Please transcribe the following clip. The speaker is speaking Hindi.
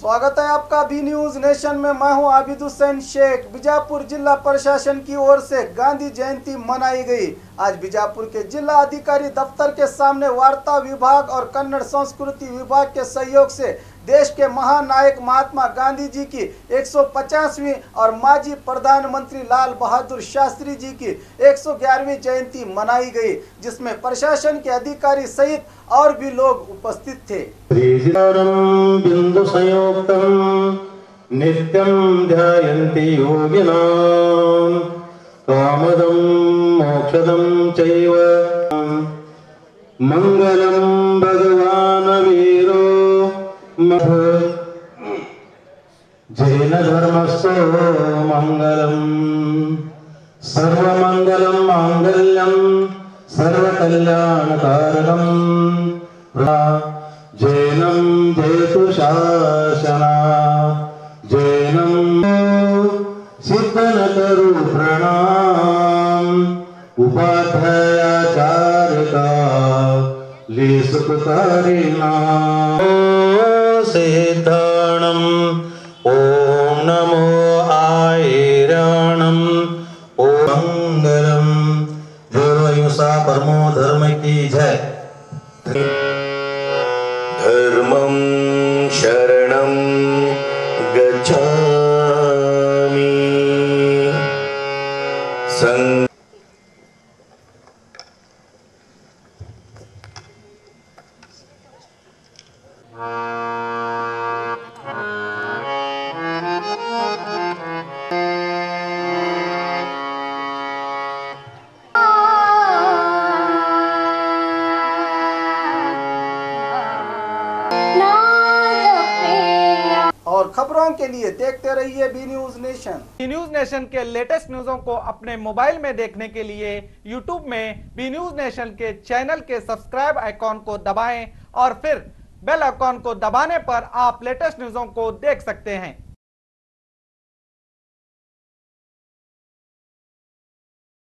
स्वागत है आपका बी न्यूज नेशन में। मैं हूं आबिद हुसैन शेख। बीजापुर जिला प्रशासन की ओर से गांधी जयंती मनाई गई। आज बीजापुर के जिला अधिकारी दफ्तर के सामने वार्ता विभाग और कन्नड़ संस्कृति विभाग के सहयोग से देश के महानायक महात्मा गांधी जी की 150वीं और माजी प्रधानमंत्री लाल बहादुर शास्त्री जी की 111वीं जयंती मनाई गई, जिसमें प्रशासन के अधिकारी सहित और भी लोग उपस्थित थे। बिंदु संयोक्तम नित्यं ध्यायन्ति योगिनां कामदं मोक्षदं चैव मंगलम भगवान वीरो जैन धर्मस्य मंगलम सर्वमंगलम मांगल्यम सर्वकल्याणकारणम जैनम जयतु शासना जैनम सिद्धनतरु प्रणाम उपाध्यायाचार्यका लेसुकारिणा सिद्धाणम ओम नमो आयराणम ओम मंगलम अहिंसा परमो धर्म की जय। धर्मं शरणं गच्छामि संघ और खबरों के लिए देखते रहिए B news nation. B news nation के लेटेस्ट न्यूज़ों को अपने मोबाइल में देखने के लिए यूट्यूब में बी न्यूज नेशन के चैनल के सब्सक्राइब आइकॉन को दबाएं और फिर बेल आइकॉन को दबाने पर आप लेटेस्ट न्यूज़ों को देख सकते हैं।